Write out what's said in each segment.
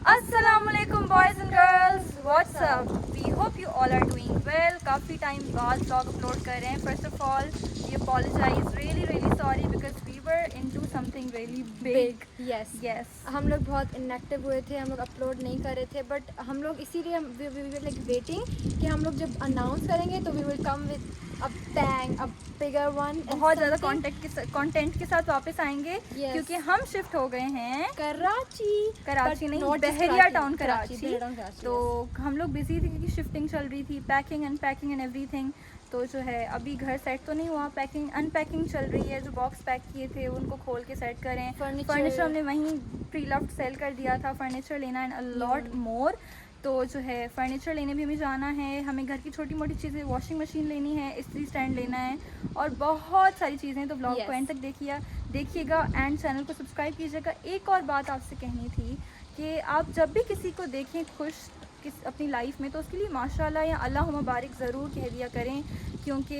Assalamualaikum boys and girls, what's up? We hope you all are doing well. काफ़ी time बाद vlog upload कर रहे हैं. First of all, we apologize, really sorry because we were into something really big. Yes. हम लोग बहुत inactive हुए थे, हम लोग अपलोड नहीं कर रहे थे, बट हम लोग इसीलिए वी वर लाइक वेटिंग कि हम लोग जब अनाउंस करेंगे तो we will come with a bang, a bigger one. बहुत ज़्यादा कंटेंट के साथ वापस आएंगे क्योंकि हम शिफ्ट हो गए हैं कराची नहीं, बहरिया टाउन कराची. तो हम लोग बिजी थे क्योंकि शिफ्टिंग चल रही थी, पैकिंग अनपैकिंग एंड एवरीथिंग. तो जो है अभी घर सेट तो नहीं हुआ, पैकिंग अनपैकिंग चल रही है. जो बॉक्स पैक किए थे उनको खोल के सेट करें. फर्नीचर हमने वहीं प्री लव्ड सेल कर दिया था. फर्नीचर लेना एंड अ लॉट मोर. तो जो है फर्नीचर लेने भी हमें जाना है. हमें घर की छोटी मोटी चीज़ें, वॉशिंग मशीन लेनी है, इस्त्री स्टैंड लेना है और बहुत सारी चीज़ें. तो ब्लॉग को एंड तक देखिएगा एंड चैनल को सब्सक्राइब कीजिएगा. एक और बात आपसे कहनी थी कि आप जब भी किसी को देखें खुश अपनी लाइफ में तो उसके लिए माशाल्लाह या अल्लाह मुबारक ज़रूर कह दिया करें, क्योंकि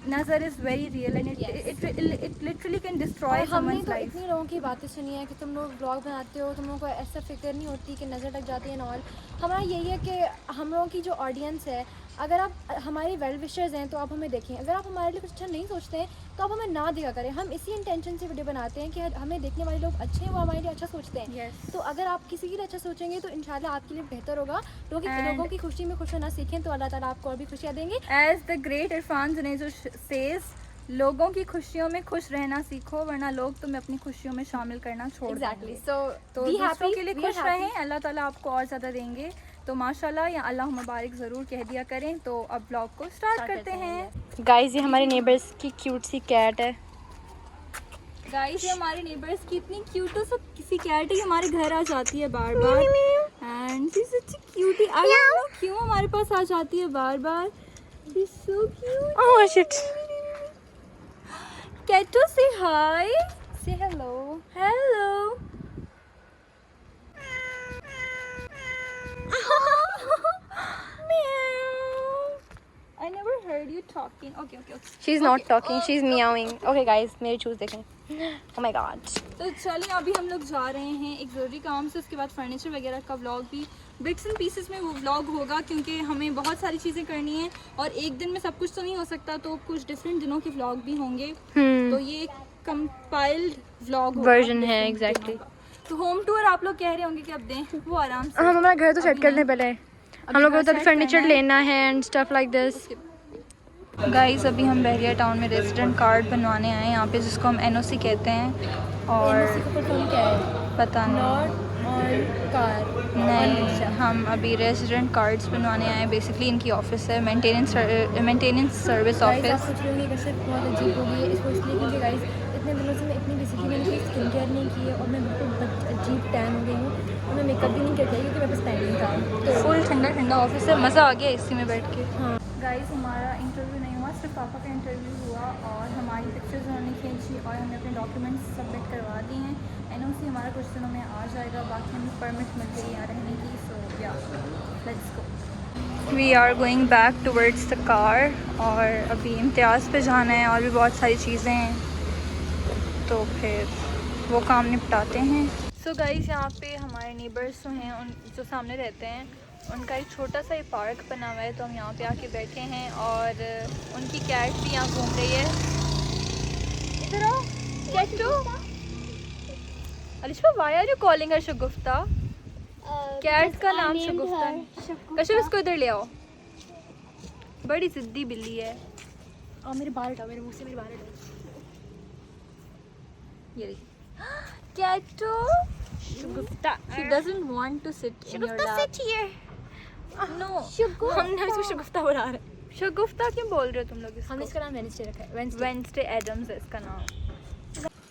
नज़र is very real and it literally can destroy someone's life. इतनी लोगों की बातें सुनी है कि तुम लोग ब्लॉग बनाते हो, तुम लोगों को ऐसा फिक्र नहीं होती कि नज़र लग जाती है एंड ऑल. हमारा यही है कि हम लोगों की जो ऑडियंस है, अगर आप हमारी वेल विशर्स हैं तो आप हमें देखें. अगर आप हमारे लिए कुछ अच्छा नहीं सोचते हैं तो आप हमें ना देखा करें. हम इसी इंटेंशन से वीडियो बनाते हैं कि हमें देखने वाले लोग अच्छे हैं, वो हमारे लिए अच्छा सोचते हैं. तो अगर आप किसी के लिए अच्छा सोचेंगे तो इंशाल्लाह आपके लिए बेहतर होगा. लोगों की खुशी में खुश होना सीखें तो अल्लाह ताला आपको और भी खुशियाँ देंगे. As the great Irfan Junejo says, लोगों की खुशियों में खुश रहना सीखो वरना लोग तुम्हें अपनी खुशियों में शामिल करना छोड़ देंगे. तो दूसरों के लिए खुश रहें, अल्लाह ताला आपको और ज़्यादा देंगे. तो माशाल्लाह या अल्लाह मुबारक ज़रूर कह दिया करें. तो अब ब्लॉग को स्टार्ट करते हैं. गाइस, ये हमारे नेबर्स की क्यूट सी कैट है. गाइस, ये हमारे नेबर्स की इतनी क्यूट सा किसी कैट है, हमारे घर आ जाती है बार बार and she is such a cutie. I don't know क्यों हमारे पास आ जाती है बार बार. She is so cute. Oh shit. Cato, say hi. Say hello. Hello. I never heard you talking. Okay. She's not talking. She's meowing. Okay guys, मेरे choose देखें. Oh my god. तो चलिए अभी हम लोग जा रहे हैं एक ज़रूरी काम से. उसके बाद फर्नीचर वगैरह का व्लॉग भी बिट्स एंड पीसेस में वो व्लॉग होगा क्योंकि हमें बहुत सारी चीज़ें करनी है और एक दिन में सब कुछ तो नहीं हो सकता. तो कुछ डिफरेंट दिनों के व्लॉग भी होंगे. तो ये एक कंपाइल्ड व्लॉग वर्जन है. एग्जैक्टली. तो होम टूर आप लोग कह रहे होंगे कि अब दें, वो आराम से. हम हमारा घर तो सेट कर लें पहले. हम लोग को तो फर्नीचर लेना है and stuff like this. Guys, अभी हम बहरिया टाउन में रेजिडेंट कार्ड बनवाने आए हैं यहाँ पे, जिसको हम एनओसी कहते हैं. और क्या है पता नहीं, नहीं हम अभी रेजिडेंट कार्ड्स बनवाने आए हैं. बेसिकली इनकी ऑफिस है, मेंटेनेंस सर्विस ऑफिस. बहुत अजीब हो गई है इसको इसलिए क्योंकि गाइस इतने दिनों से मैं इतनी बेसिकली मैंने कोई स्किन केयर नहीं की है और मैं बिल्कुल अजीब टैन हो गई हूँ और मैं मेकअप भी नहीं करती क्योंकि मेरे पास टाइम नहीं था. तो फुल ठंडा ऑफिस है, मज़ा आ गया इसी में बैठ के. हाँ गाइस, हमारा इंटरव्यू नहीं हुआ, सिर्फ पापा का इंटरव्यू हुआ और हमारी पिक्चर्स उन्होंने खींची और हमने अपने डॉक्यूमेंट्स सबमिट करवा दिए हैं. एनओसी हमारा कुछ दिनों में आ जाएगा. बाकी हमें परमिट मिल गई यहाँ रहने की. So yeah let's go. We are going back towards the car और अभी इम्तियाज़ पे जाना है और भी बहुत सारी चीज़ें हैं. तो फिर वो काम निपटाते हैं. सो गाइस, यहाँ पे हमारे नेबर्स जो हैं, उन जो सामने रहते हैं, उनका एक छोटा सा पार्क बना हुआ है. तो हम यहाँ पे आके बैठे हैं और उनकी कैट भी यहाँ घूम रही है. इधर आओ Cato. Alisha, why are you calling her Shagufta? Cat का नाम शगुफ्ता है. कशिफ, इसको इधर ले आओ, बड़ी जिद्दी बिल्ली है. और मेरे बाल हटाओ, मेरे मुंह से मेरे बाल हटाओ. ये देखिए कैटो. शगुफ्ता. She doesn't want to sit in your lap. sit here. No. हमने इसको शगुफ्ता बुला रहे हैं. शगुफ्ता क्यों बोल रहे हो तुम लोग इसको? हमने इसका नाम वेडनेसडे रखा है. वेडनेसडे एडम्स है इसका नाम.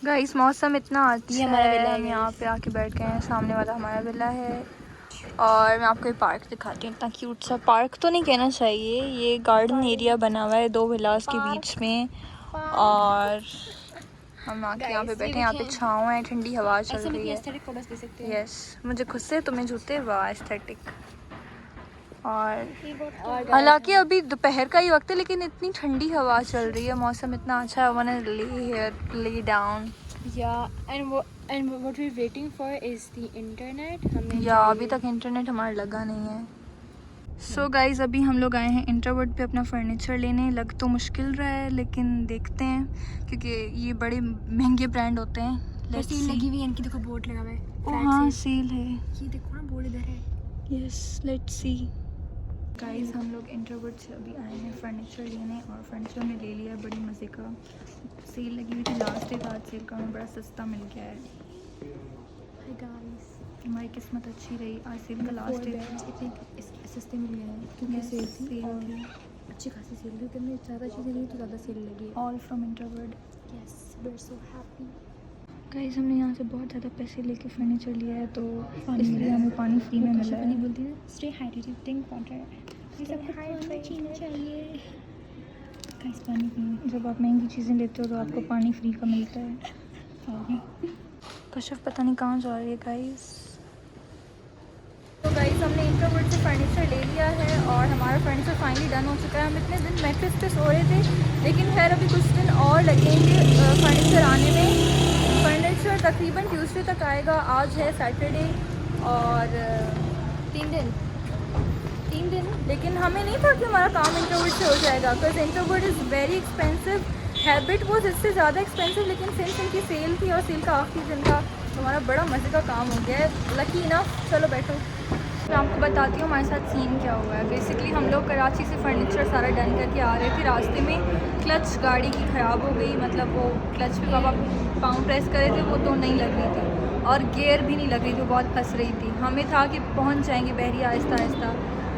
गाइस, मौसम इतना अच्छा हमारा है. विला है हम यहाँ पे आके बैठ गए हैं. सामने वाला हमारा विला है और मैं आपको ये पार्क दिखाती हूँ. इतना क्यूट सा पार्क तो नहीं कहना चाहिए, ये गार्डन एरिया बना हुआ है दो विलास के बीच में. और हम आके यहाँ पे बैठे हैं. यहाँ पे छाँव है, ठंडी हवा चल रही है. यस, मुझे खुद से तुम्हें जूते वाह एस्थेटिक. और हालांकि अभी दोपहर का ही वक्त है लेकिन इतनी ठंडी हवा चल रही है, मौसम इतना अच्छा है. मैंने ली डाउन. या एंड वो and what we waiting for is the internet. हमें या अभी तक इंटरनेट हमारा लगा नहीं है। सो गाइज़ अभी हम लोग आए हैं इंटरवर्ड पे अपना फर्नीचर लेने। लग तो मुश्किल रहा है लेकिन देखते हैं, क्योंकि ये बड़े महंगे ब्रांड होते हैं। सेल लगी हुई है इनकी, देखो बोर्ड लगा हुआ है। ओह हाँ सेल है, ये देखो ना बोर्ड इधर है। Yes let's see. गाइस हम लोग इंटरवर्ड से अभी आए हैं फर्नीचर लेने, और फर्नीचर हमने ले लिया है बड़ी मज़े का। सेल लगी हुई थी लास्ट डे, आज सेल का हमें बड़ा सस्ता मिल गया है। हाय गाइस, हमारी किस्मत अच्छी रही, आज सेल का लास्ट डे था। इतने सस्ते मिल गए हैं क्योंकि सेल थी और अच्छी खासी सेल थी। हमने ज़्यादा चीज़ें ली तो ज़्यादा सेल लगी। All from Interwood. Yes we are so happy. Guys हमने यहाँ से बहुत ज़्यादा पैसे लेके फर्नीचर लिया है, तो इसलिए हमें पानी फ्री में मिला है। नहीं बोलती ना, स्टे हाइड्रेटेड, ड्रिंक वाटर, सबको पानी पीना चाहिए। गाइस पानी पिए, जब आप महंगी चीज़ें लेते हो तो आपको पानी फ्री का मिलता है। कशिफ पता नहीं कहाँ जा रही है गाइस। तो गाइस हमने इंटरवर्ड से फर्नीचर ले लिया है और हमारा फर्नीचर फाइनली डन हो चुका है। हम इतने दिन मैट्रेस पे सो रहे थे, लेकिन खैर अभी कुछ दिन और लगेंगे फर्नीचर आने में। फर्नीचर तकरीबन ट्यूसडे तक आएगा। आज है सैटरडे और 3 दिन। लेकिन हमें नहीं था कि हमारा काम इंटरवर्ड से हो जाएगा, because Interwood is very expensive. Habitt was इससे ज़्यादा एक्सपेंसिव, लेकिन सिंस इनकी सेल थी और सेल का आखिरी दिन था तो हमारा बड़ा मज़े का काम हो गया है। लकी ना, चलो बैठो मैं आपको बताती हूँ हमारे साथ सीन क्या हुआ है। बेसिकली हम लोग कराची से फर्नीचर सारा डन करके आ रहे थे। रास्ते में क्लच गाड़ी की ख़राब हो गई, मतलब वो क्लच पे पापा पाँव प्रेस करे थे वो तो नहीं लग रही थी, और गियर भी नहीं लग रही थी, बहुत फंस रही थी। हमें था कि पहुँच जाएंगे बहरिया आहिस्ता आहिस्ता,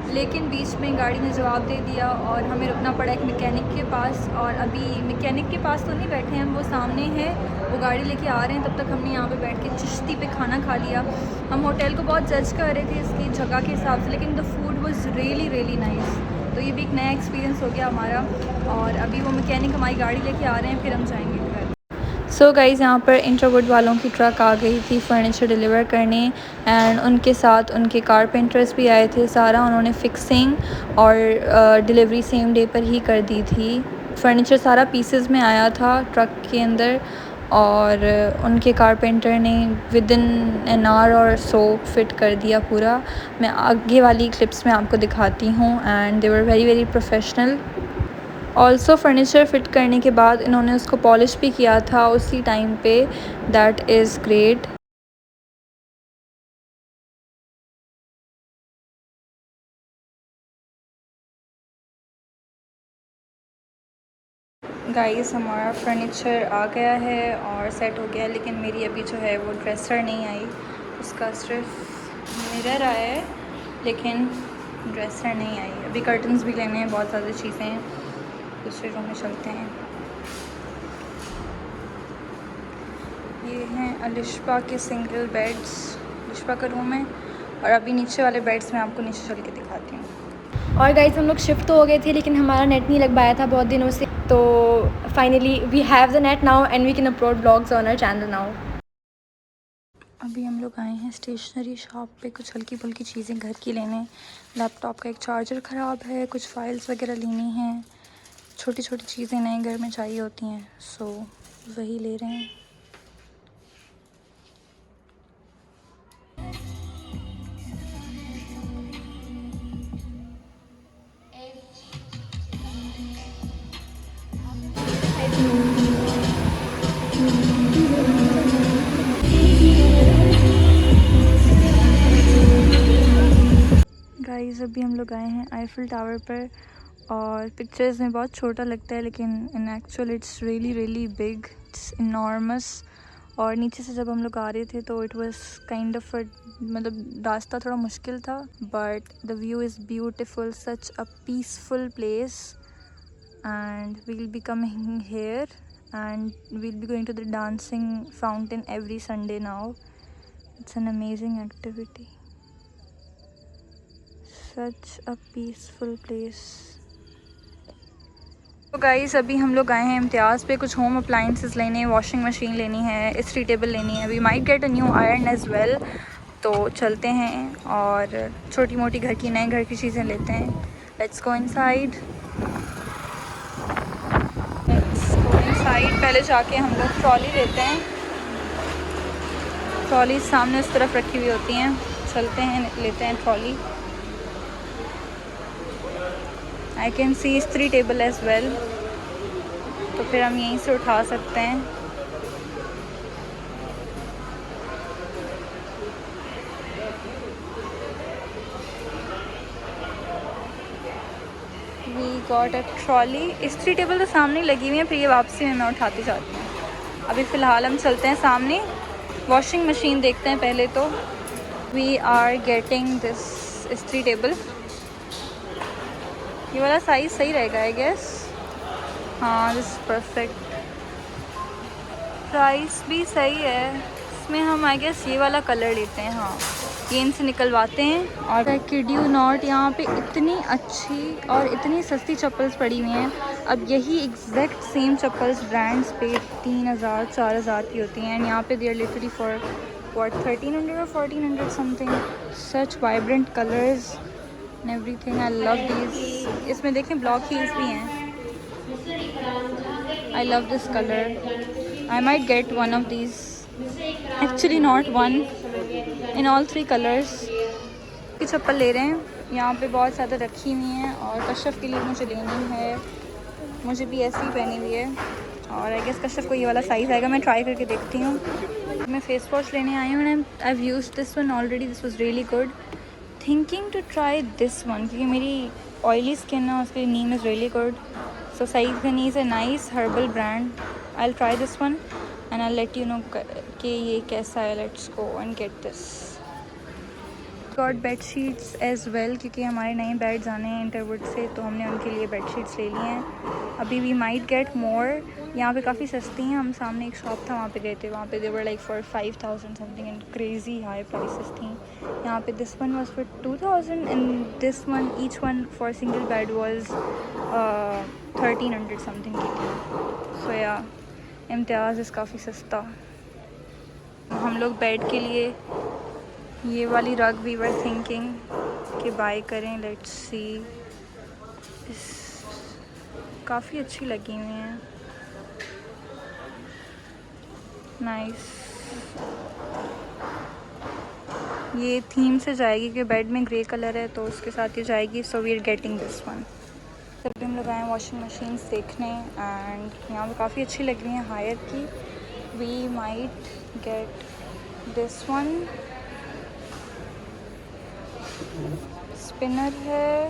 लेकिन बीच में गाड़ी ने जवाब दे दिया और हमें रुकना पड़ा एक मैकेनिक के पास। और अभी मैकेनिक के पास तो नहीं बैठे हैं, वो सामने है, वो गाड़ी लेके आ रहे हैं। तब तक हमने यहाँ पे बैठ के चिश्ती पे खाना खा लिया। हम होटल को बहुत जज कर रहे थे इसकी जगह के हिसाब से, लेकिन the food was really really nice. तो ये भी एक नया एक्सपीरियंस हो गया हमारा। और अभी वो मैकेनिक हमारी गाड़ी लेके आ रहे हैं, फिर हम जाएँगे घर। सो गाइज़ यहाँ पर इंटरवुड वालों की ट्रक आ गई थी फर्नीचर डिलीवर करने, एंड उनके साथ उनके कारपेंटर्स भी आए थे। सारा उन्होंने फिक्सिंग और डिलीवरी सेम डे पर ही कर दी थी। फर्नीचर सारा पीसेस में आया था ट्रक के अंदर, और उनके कारपेंटर ने विद इन एन आवर और सो फिट कर दिया पूरा। मैं आगे वाली क्लिप्स में आपको दिखाती हूँ, and they were very very professional. Also furniture fit करने के बाद इन्होंने उसको पॉलिश भी किया था उसी टाइम पे। That is great. गाइस हमारा फर्नीचर आ गया है और सेट हो गया है, लेकिन मेरी अभी जो है वो ड्रेसर नहीं आई। उसका सिर्फ मिरर आया है, लेकिन ड्रेसर नहीं आई। अभी कर्टन्स भी लेने हैं, बहुत ज़्यादा चीज़ें हैं। दूसरे रूम में चलते हैं। ये हैं अलिशबा के सिंगल बेड्स, अलिशबा का रूम है। और अभी नीचे वाले बेड्स मैं आपको नीचे चल के दिखाती हूँ। और गाइस हम लोग शिफ्ट तो हो गए थे, लेकिन हमारा नेट नहीं लग पाया था बहुत दिनों से। तो finally we have the net now and we can upload vlogs on our channel now. अभी हम लोग आए हैं स्टेशनरी शॉप पे कुछ हल्की फुल्की चीज़ें घर की लेने। लैपटॉप का एक चार्जर ख़राब है, कुछ फाइल्स वगैरह लेनी हैं, छोटी छोटी चीज़ें नए घर में चाहिए होती हैं, सो वही ले रहे हैं। गाइस अभी हम लोग आए हैं आईफिल टावर पर, और पिक्चर्स में बहुत छोटा लगता है, लेकिन इन actual it's really really big, it's enormous. और नीचे से जब हम लोग आ रहे थे तो इट वाज काइंड ऑफ मतलब रास्ता थोड़ा मुश्किल था, but the view is beautiful, such a peaceful place. And we will be coming here and we will be going to the dancing fountain every Sunday now. It's an amazing activity, such a peaceful place. तो guys अभी हम लोग आए हैं इम्तियाज़ पे कुछ home appliances लेने, washing machine लेनी है, इस्त्री टेबल लेनी है, we might get a new iron as well. तो चलते हैं और छोटी मोटी घर की नए घर की चीज़ें लेते हैं। Let's go inside. पहले जाके हम लोग ट्रॉली लेते हैं। ट्रॉली सामने उस तरफ रखी हुई होती हैं। चलते हैं, लेते हैं ट्रॉली। आई कैन सी इस्त्री टेबल एज वेल, तो फिर हम यहीं से उठा सकते हैं। We got a trolley. इस्त्री टेबल तो सामने लगी हुई है, फिर ये वापसी में मैं उठाती जाती हूँ। अभी फ़िलहाल हम चलते हैं सामने, वॉशिंग मशीन देखते हैं पहले तो। वी आर गेटिंग दिस इस्त्री टेबल। ये वाला साइज़ सही रहेगा आई गेस। हाँ, दिस परफेक्ट। प्राइस भी सही है इसमें। हम आई गेस ये वाला कलर लेते हैं। हाँ, ये इनसे निकलवाते हैं। और आई किड यू नॉट, यहाँ पे इतनी अच्छी और इतनी सस्ती चप्पल्स पड़ी हुई हैं। अब यही एग्जैक्ट सेम चप्पल्स ब्रांड्स पे 3000 4000 की होती हैं, एंड यहाँ पे they are literally for what 1300 और 1400 something. Such vibrant colours and everything. I love these. इसमें देखें ब्लॉक हील्स भी हैं। I love this color. I might get one of these. Actually not one. In all 3 colors. की चप्पल ले रहे हैं। यहाँ पे बहुत ज़्यादा रखी हुई हैं और कश्यप के लिए मुझे लेनी है। मुझे भी ऐसी ही पहनी हुई है और आई गेस कश्यप को ये वाला साइज़ आएगा। मैं ट्राई करके देखती हूँ। मैं फेस वॉश लेने आई हूँ and I have used this one already. This was really good. Thinking to try this one क्योंकि मेरी ऑयली स्किन है, उसके लिए neem is really good. So Saeed is a nice herbal brand. I'll try this one and I'll let you know कि ये कैसा है. Let's go and get this. Got bed sheets as well क्योंकि हमारे नए बेड्स आने हैं इंटरवुड से, तो हमने उनके लिए बेड शीट्स ले लिए हैं। अभी we might get more. यहाँ पे काफ़ी सस्ती हैं। हम सामने एक शॉप था, वहाँ पे गए थे। वहाँ पे they were like for 5000 something and crazy high prices थी। यहाँ पे this one was for 2000 and this one each one for single bed was 1300 something की थी। सो या इम्तियाज़ इस काफ़ी सस्ता। हम लोग बेड के लिए ये वाली रग वी वर थिंकिंग कि बाय करें। लेट्स सी, इस काफ़ी अच्छी लगी हुई हैं। नाइस। ये थीम से जाएगी कि बेड में ग्रे कलर है तो उसके साथ ये जाएगी। So we are getting this one. तभी हम लोग आए वॉशिंग मशीन्स देखने एंड यहाँ पे काफ़ी अच्छी लग रही हैं हायर की। We might get this one. Spinner है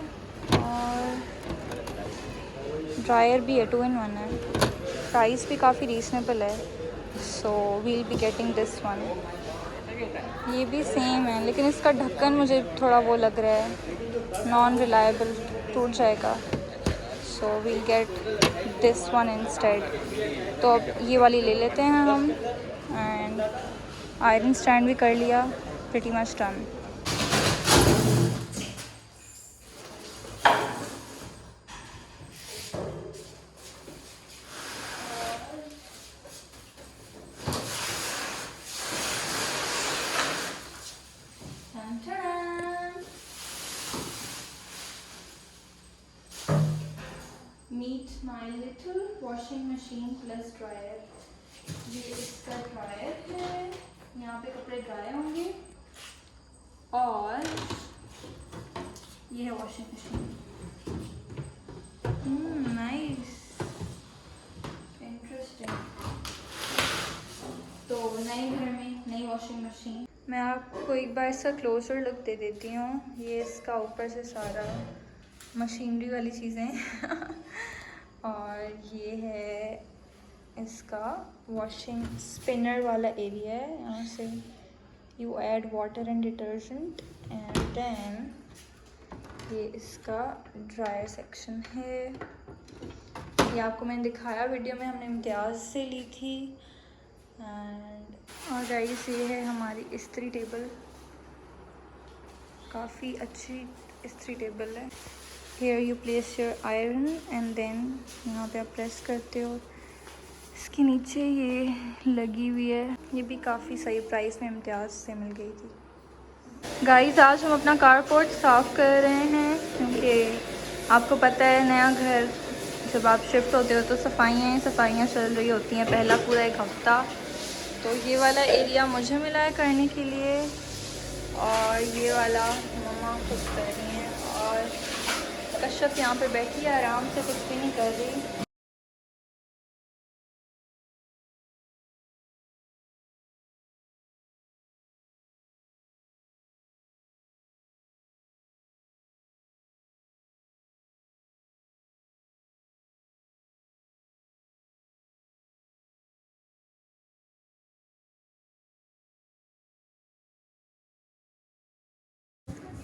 और ड्रायर भी है, 2 in 1 है। प्राइस भी काफ़ी रीज़नेबल है। So we'll be getting this one. ये भी सेम है लेकिन इसका ढक्कन मुझे थोड़ा वो लग रहा है नॉन रिलायबल, टूट जाएगा। So we'll get this one instead. तो अब ये वाली ले लेते हैं हम। एंड आयरन स्टैंड भी कर लिया, pretty much done. Meet my little washing machine plus dryer. ये इसका ड्रायर है, यहाँ पे कपड़े ड्राई होंगे और ये है वॉशिंग मशीन। Nice, interesting. तो नए घर में नई वॉशिंग मशीन। मैं आपको एक बार इसका क्लोजर लुक दे देती हूँ। ये इसका ऊपर से सारा मशीनरी वाली चीज़ें और ये है इसका वॉशिंग स्पिनर वाला एरिया है। यहाँ से you add water and detergent and then ये इसका ड्रायर सेक्शन है। ये आपको मैंने दिखाया वीडियो में, हमने इम्तियाज़ से ली थी। एंड और गाइस ये है हमारी इस्त्री टेबल, काफ़ी अच्छी इस्त्री टेबल है। Here you place your iron and then यहाँ पे आप प्रेस करते हो। इसके नीचे ये लगी हुई है, ये भी काफ़ी सही प्राइस में इम्तियाज़ से मिल गई थी। गाइस आज हम अपना कारपोर्ट साफ़ कर रहे हैं क्योंकि आपको पता है नया घर जब आप शिफ्ट होते हो तो सफाइयाँ चल रही होती हैं। पहला पूरा 1 हफ़्ता तो ये वाला एरिया मुझे मिला है करने के लिए और ये वाला मम्मा कुछ कर रही हैं और कश्यप यहाँ पे बैठी है आराम से, कुछ भी नहीं कर रही।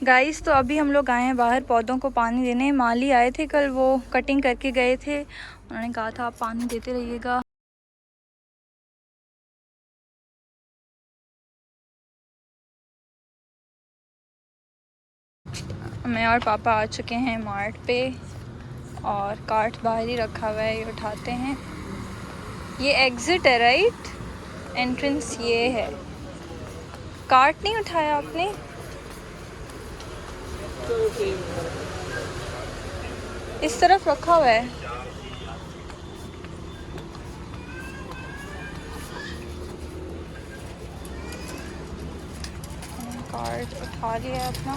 गाइस तो अभी हम लोग आए हैं बाहर पौधों को पानी देने। माली आए थे कल, वो कटिंग करके गए थे, उन्होंने कहा था आप पानी देते रहिएगा। मैं और पापा आ चुके हैं मार्ट पे और कार्ट बाहर ही रखा हुआ है, ये उठाते हैं। ये एग्ज़िट है राइट, एंट्रेंस ये है। कार्ट नहीं उठाया आपने? इस तरफ रखा हुआ है। कार्ट उठा लिया है अपना।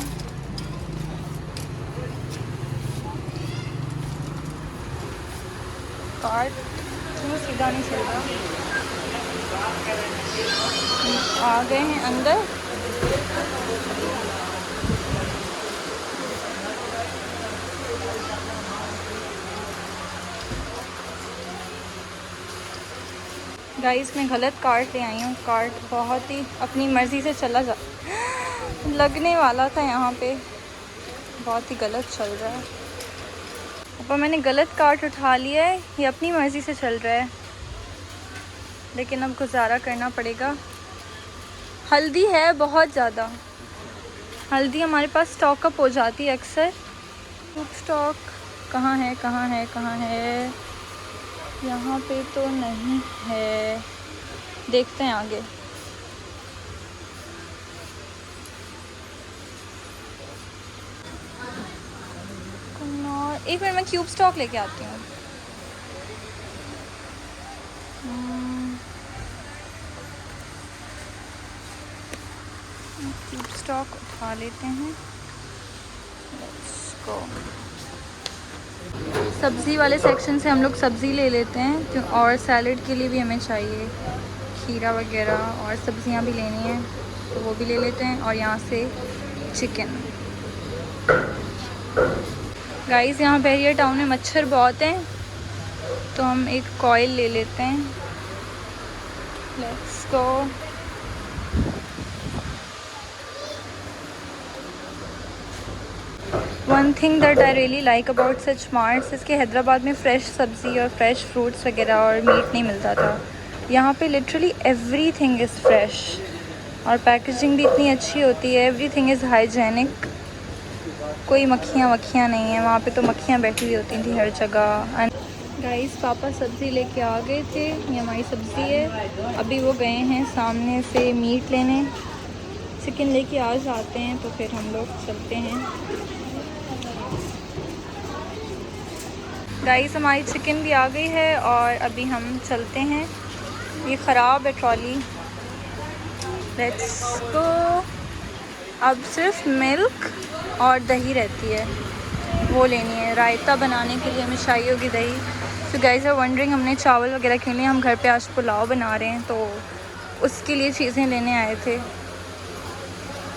कार्ट क्यों सीधा नहीं चल रहा। आ गए हैं अंदर। गाइस मैं गलत कार्ट ले आई हूँ। कार्ट बहुत ही अपनी मर्ज़ी से चला जा लगने वाला था यहाँ पे, बहुत ही गलत चल रहा है। पर मैंने गलत कार्ट उठा लिया है, ये अपनी मर्ज़ी से चल रहा है, लेकिन अब गुजारा करना पड़ेगा। हल्दी है बहुत ज़्यादा, हल्दी हमारे पास स्टॉक अप हो जाती है अक्सर। स्टॉक कहाँ है कहाँ है कहाँ है? यहाँ पे तो नहीं है, देखते हैं आगे। एक मिनट, मैं क्यूब स्टॉक लेके आती हूँ। क्यूब स्टॉक उठा लेते हैं। Let's go। सब्ज़ी वाले सेक्शन से हम लोग सब्ज़ी ले लेते हैं और सैलड के लिए भी हमें चाहिए खीरा वगैरह और सब्ज़ियाँ भी लेनी है, तो वो भी ले लेते हैं। और यहाँ से चिकन। गाइस यहाँ बहरिया टाउन में मच्छर बहुत हैं, तो हम एक कॉइल ले लेते हैं। Let's go. One thing that I really like about such marts, इसके हैदराबाद में फ़्रेश सब्ज़ी और फ्रेश फ्रूट्स वगैरह और मीट नहीं मिलता था। यहाँ पे लिटरली एवरीथिंग इज़ फ्रेश और पैकेजिंग भी इतनी अच्छी होती है। एवरीथिंग इज़ हाइजेनिक, कोई मक्खियाँ नहीं है। वहाँ पे तो मक्खियाँ बैठी हुई होती थी हर जगह। गाइस पापा सब्ज़ी लेके आ गए थे, ये हमारी सब्ज़ी है। अभी वो गए हैं सामने से मीट लेने, चिकन लेके आ जाते हैं तो फिर हम लोग चलते हैं। गाइस हमारी चिकन भी आ गई है और अभी हम चलते हैं। ये ख़राब है ट्रॉली। Let's go. अब सिर्फ मिल्क और दही रहती है, वो लेनी है। रायता बनाने के लिए हमें चाहिए होगी दही। तो गाइस आर वंडरिंग, हमने चावल वगैरह के लिए, हम घर पे आज पुलाव बना रहे हैं, तो उसके लिए चीज़ें लेने आए थे।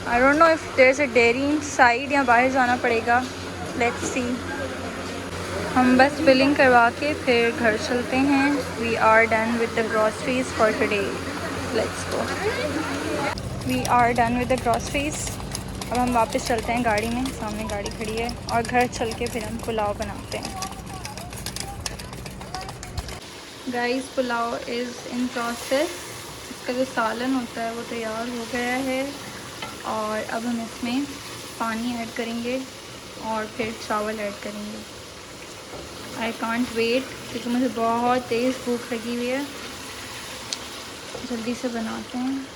I don't know if there is a dairy inside या बाहर जाना पड़ेगा। Let's see. हम बस बिलिंग करवा के फिर घर चलते हैं। We are done with the groceries for today. Let's go. We are done with the groceries. अब हम वापस चलते हैं गाड़ी में, सामने गाड़ी खड़ी है, और घर चल के फिर हम पुलाव बनाते हैं। Guys pulao is in process. इसका जो सालन होता है वो तैयार हो गया है और अब हम इसमें पानी ऐड करेंगे और फिर चावल ऐड करेंगे। आई कांट वेट क्योंकि मुझे बहुत तेज़ भूख लगी हुई है। जल्दी से बनाते हैं।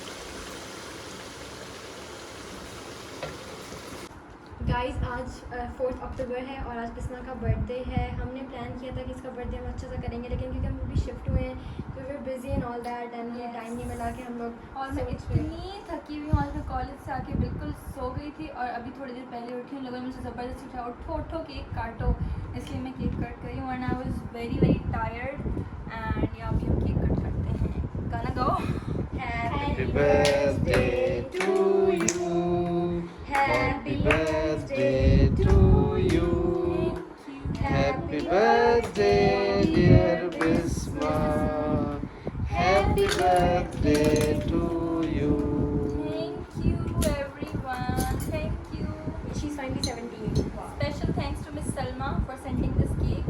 गाइस आज 4 अक्टूबर है और आज बिस्मा का बर्थडे है। हमने प्लान किया था कि इसका बर्थडे हम अच्छे से करेंगे, लेकिन क्योंकि हम अभी शिफ्ट हुए हैं तो वे busy and all that and हमें टाइम नहीं मिला कि हम लोग। और मैं इतनी थकी हुई हूँ, आज मैं कॉलेज से आके बिल्कुल सो गई थी और अभी थोड़ी देर पहले उठी हूँ। लोगों ने मुझसे ज़बरदस्ती उठा, उठो उठो केक काटो, इसलिए मैं केक कट करी हूँ। And I was very very tired and यहाँ पे हम केक कट करते हैं। गाना गाओ। Happy birthday to you. Happy birthday to you. Happy birthday dear Bisma. Happy birthday to you. Thank you everyone. Thank you. She's finally 17. Special thanks to Miss Salma for sending this cake.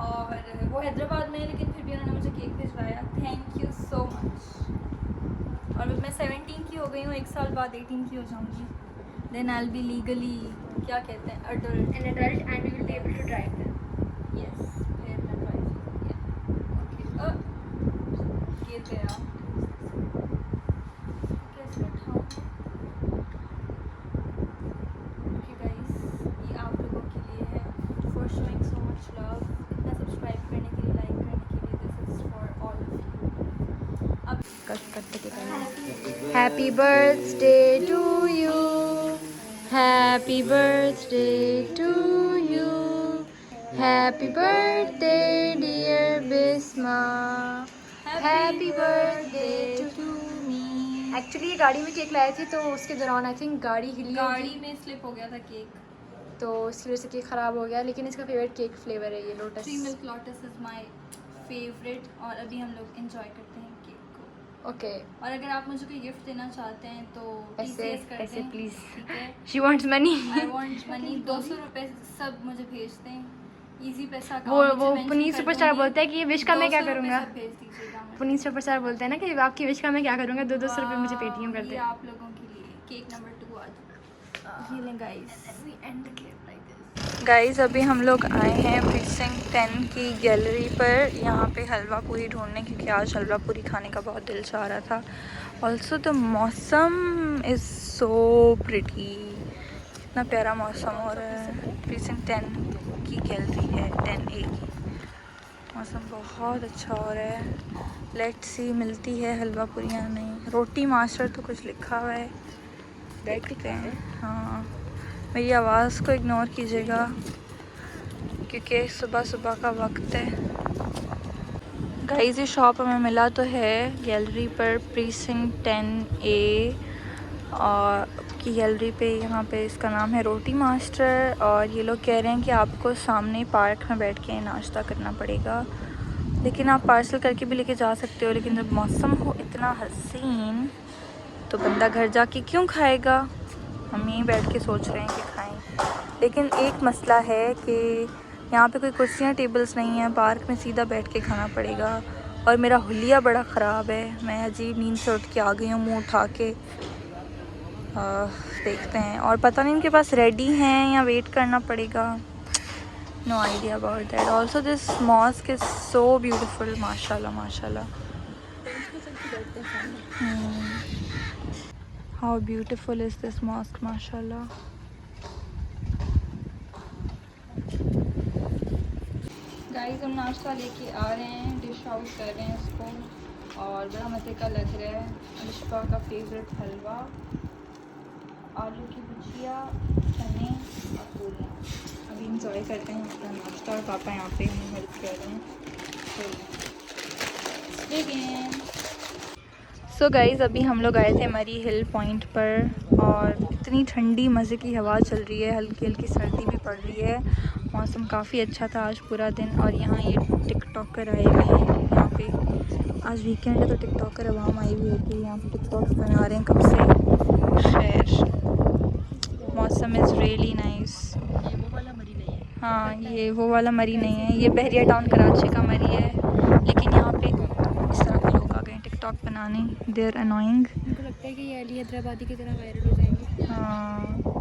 और वो हैदराबाद में है लेकिन फिर भी उन्होंने मुझे cake भिजवाया। Thank you so much. और मैं 17 की हो गई हूँ, 1 साल बाद 18 की हो जाऊँगी। Then I will be legally, क्या कहते हैं, adult An adult and we will be able to drive them. Yes. फिर मैं ड्राइव गिर गया, कैसे उठाऊँ? ओके गाइस, ये आप लोगों के लिए है, for showing so much love, इतना सब्सक्राइब करने के लिए, लाइक करने के लिए। This is for all of you. अब Happy birthday to you. Happy birthday to you. Happy birthday dear Bisma. Happy birthday to me। Actually ये गाड़ी में केक लाई थी तो उसके दौरान आई थिंक गाड़ी हिली गाड़ी में स्लिप हो गया था केक। तो इसकी वजह से केक ख़राब हो गया, लेकिन इसका फेवरेट केक फ्लेवर है ये lotus. Tree milk lotus is my favourite. और अभी हम लोग एंजॉय करते हैं केक को। ओके और अगर आप मुझे कोई गिफ्ट देना चाहते हैं तो पैसे TCS कर पैसे दें, प्लीज़। ठीक है। She wants money. I want money. 200 रुपये सब मुझे भेज दें, इजी पैसा। वो पुनीत सुपरस्टार बोलता है कि ये विश का मैं क्या करूँगा। भेज दीजिएगा मुझे। पुनीत सुपरस्टार बोलता है ना कि आपकी विश का मैं क्या करूँगा, 200 रुपये मुझे पेटीएम कर ये दे। आप लोगों के लिए केक नंबर 2 आज। ये लें गाइस। गाइस अभी हम लोग आए हैं प्रीसिंक्ट 10 की गैलरी पर, यहाँ पे हलवा पूरी ढूंढने, क्योंकि आज हलवा पूरी खाने का बहुत दिल चाह रहा था। ऑल्सो द मौसम इज़ सो प्रिटी, इतना प्यारा मौसम हो रहा है। प्रीसिंक्ट 10 की गैलरी है, 10A की। मौसम बहुत अच्छा हो रहा है। लेट्स सी मिलती है हलवा पूरियाँ नहीं, रोटी मास्टर तो कुछ लिखा हुआ है, देखते हैं। हाँ, मेरी आवाज़ को इग्नोर कीजिएगा क्योंकि सुबह सुबह का वक्त है। गाइस ये शॉप हमें मिला तो है गैलरी पर, प्रीसिंक्ट 10A और की गैलरी पे। यहाँ पे इसका नाम है रोटी मास्टर। और ये लोग कह रहे हैं कि आपको सामने पार्क में बैठ के नाश्ता करना पड़ेगा, लेकिन आप पार्सल करके भी लेके जा सकते हो। लेकिन जब मौसम हो इतना हसीन तो बंदा घर जाके क्यों खाएगा। हम यहीं बैठ के सोच रहे हैं कि खाएं, लेकिन एक मसला है कि यहाँ पे कोई कुर्सियाँ टेबल्स नहीं हैं, पार्क में सीधा बैठ के खाना पड़ेगा। और मेरा हुलिया बड़ा ख़राब है, मैं अजीब नींद से उठ के आ गई हूँ मुँह उठा के। देखते हैं, और पता नहीं उनके पास रेडी हैं या वेट करना पड़ेगा। No idea about that. Also this mosque is so beautiful, माशाल्लाह माशाल्लाह। How beautiful is this mosque, माशाल्लाह। गाइस हम नाश्ता लेके आ रहे हैं, डिश आउट कर रहे हैं इसको, और बड़ा मज़े का लग रहा है। अलिशा का फेवरेट हलवा, आलू की भुजिया, चने और पूरियाँ। अभी इंजॉय करते हैं अपना नाश्ता, और पापा यहाँ पे हमें हेल्प कर रहे हैं। सो गाइज़ अभी हम लोग आए थे मरी हिल पॉइंट पर, और इतनी ठंडी मज़े की हवा चल रही है, हल्की हल्की सर्दी भी पड़ रही है। मौसम काफ़ी अच्छा था आज पूरा दिन। और यहाँ ये टिकटॉकर आए हुए हैं, यहाँ पे आज वीकेंड है तो टिकटॉकर आवाम आई हुई होती है, यहाँ पे टिकटॉक्स बना रहे हैं कब से। खैर मौसम इज़ रियली नाइस। हाँ ये वो वाला मरी नहीं है, ये बहरिया टाउन कराची का मरी है। लेकिन यहाँ पे इस तरह के लोग आ गए टिकटॉक बनाने, दे आर अनोइंग। उनको लगता है कि ये अली हैदराबादी की तरह वायरल हो जाएंगे। हाँ